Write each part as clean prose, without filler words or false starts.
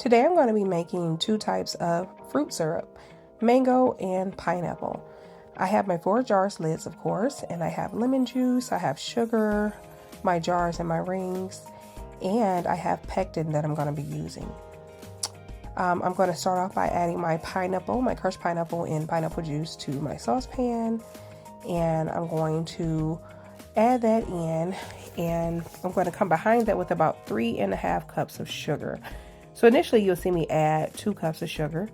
Today I'm going to be making two types of fruit syrup, mango and pineapple. I have my 4 jars lids, of course, and I have lemon juice, I have sugar, my jars and my rings, and I have pectin that I'm going to be using. I'm going to start off by adding my pineapple, my crushed pineapple and pineapple juice to my saucepan, and I'm going to add that in, and I'm going to come behind that with about 3.5 cups of sugar. So initially you'll see me add 2 cups of sugar.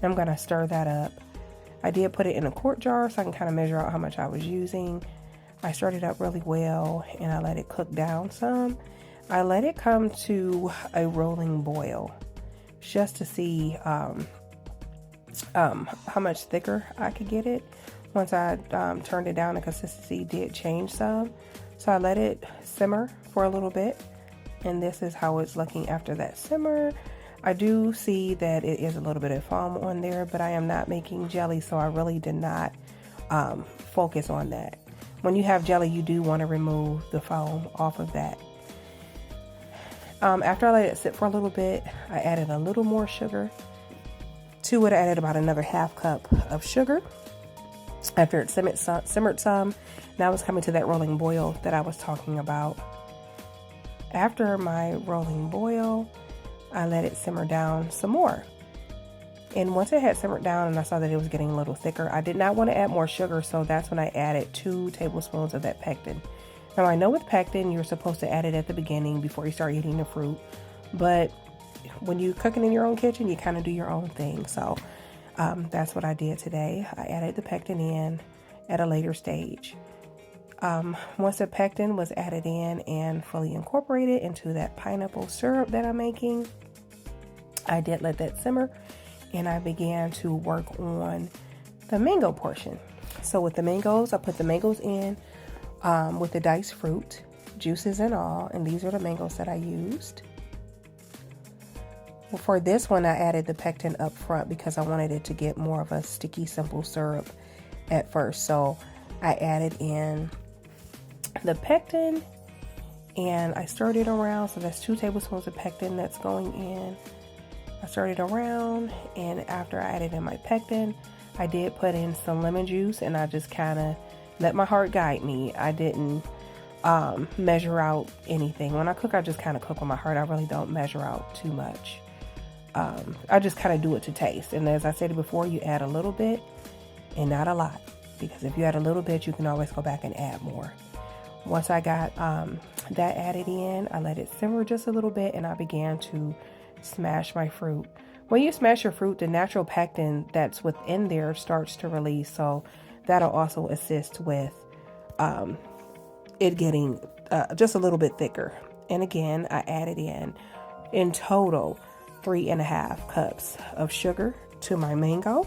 I'm going to stir that up. I did put it in a quart jar so I can kind of measure out how much I was using. I stirred it up really well and I let it cook down some. I let it come to a rolling boil just to see how much thicker I could get it. Once I turned it down, the consistency did change some. So I let it simmer for a little bit. And this is how it's looking after that simmer. I do see that it is a little bit of foam on there, but I am not making jelly, so I really did not focus on that. When you have jelly, you do want to remove the foam off of that. After I let it sit for a little bit, I added a little more sugar. To it, I added about another 1/2 cup of sugar. After it simmered some, now it's coming to that rolling boil that I was talking about. After my rolling boil, I let it simmer down some more. And once it had simmered down and I saw that it was getting a little thicker, I did not want to add more sugar, so that's when I added 2 tablespoons of that pectin. Now I know with pectin, you're supposed to add it at the beginning before you start eating the fruit, but when you're cooking in your own kitchen, you kind of do your own thing. So that's what I did today. I added the pectin in at a later stage. Once the pectin was added in and fully incorporated into that pineapple syrup that I'm making, I did let that simmer and I began to work on the mango portion. So with the mangoes, I put the mangoes in with the diced fruit, juices and all, and these are the mangoes that I used. Well, for this one, I added the pectin up front because I wanted it to get more of a sticky, simple syrup at first. So I added in the pectin and I stirred it around. So that's 2 tablespoons of pectin that's going in. I stirred it around, and after I added in my pectin, I did put in some lemon juice and I just kind of let my heart guide me. I didn't measure out anything. When I cook, I just kind of cook with my heart. I really don't measure out too much. I just kind of do it to taste. And as I said before, you add a little bit and not a lot, because if you add a little bit, you can always go back and add more. Once I got that added in, I let it simmer just a little bit and I began to smash my fruit. When you smash your fruit, the natural pectin that's within there starts to release, so that'll also assist with it getting just a little bit thicker. And again, I added in total 3.5 cups of sugar to my mango.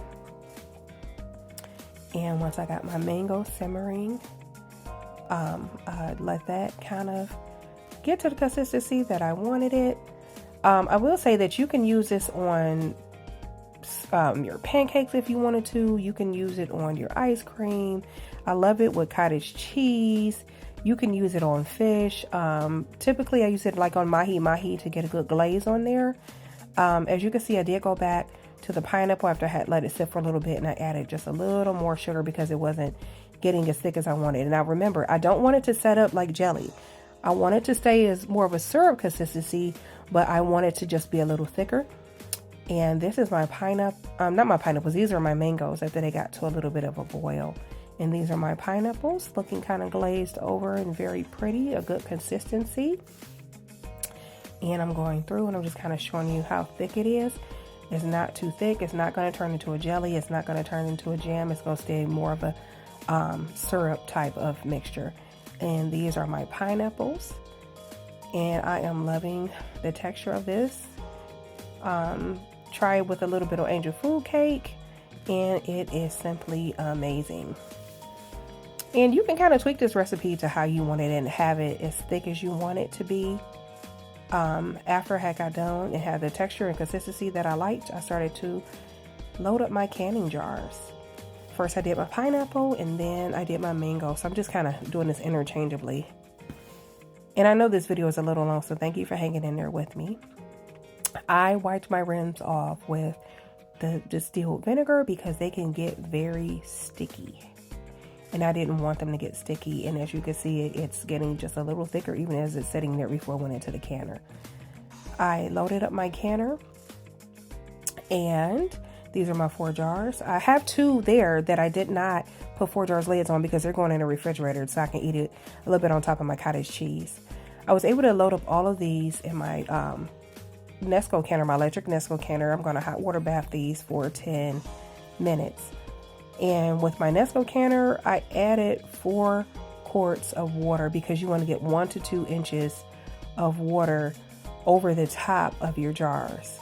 And once I got my mango simmering, I let that kind of get to the consistency that I wanted it. I will say that you can use this on your pancakes if you wanted to. You can use it on your ice cream. I love it with cottage cheese. You can use it on fish. Typically I use it like on mahi to get a good glaze on there. As you can see, I did go back to the pineapple after I had let it sit for a little bit, and I added just a little more sugar because it wasn't getting as thick as I wanted. And now remember, I don't want it to set up like jelly. I want it to stay as more of a syrup consistency, but I want it to just be a little thicker. And this is my pineapple, not my pineapples, these are my mangoes after they got to a little bit of a boil. And these are my pineapples, looking kind of glazed over and very pretty, a good consistency. And I'm going through and I'm just kind of showing you how thick it is. It's not too thick. It's not going to turn into a jelly. It's not going to turn into a jam. It's going to stay more of a syrup type of mixture. And these are my pineapples. And I am loving the texture of this. Try it with a little bit of angel food cake, and it is simply amazing. And you can kind of tweak this recipe to how you want it and have it as thick as you want it to be. After I got done and had the texture and consistency that I liked, I started to load up my canning jars. First I did my pineapple and then I did my mango. So I'm just kind of doing this interchangeably. And I know this video is a little long, so thank you for hanging in there with me. I wiped my rims off with the distilled vinegar because they can get very sticky. And I didn't want them to get sticky. And as you can see, it's getting just a little thicker even as it's sitting there before it went into the canner. I loaded up my canner, and these are my 4 jars. I have 2 there that I did not put 4 jars lids on because they're going in the refrigerator so I can eat it a little bit on top of my cottage cheese. I was able to load up all of these in my Nesco canner, my electric Nesco canner. I'm going to hot water bath these for 10 minutes. And with my Nesco canner, I added 4 quarts of water because you want to get 1 to 2 inches of water over the top of your jars.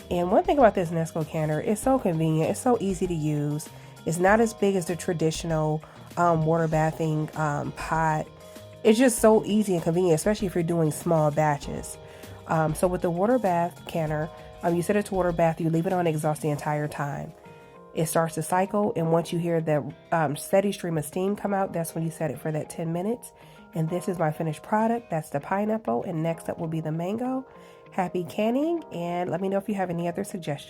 And one thing about this Nesco canner, it's so convenient. It's so easy to use. It's not as big as the traditional water bathing pot. It's just so easy and convenient, especially if you're doing small batches. So with the water bath canner, you set it to water bath, you leave it on exhaust the entire time. It starts to cycle, and once you hear the steady stream of steam come out, that's when you set it for that 10 minutes. And this is my finished product. That's the pineapple, and next up will be the mango. Happy canning, and let me know if you have any other suggestions.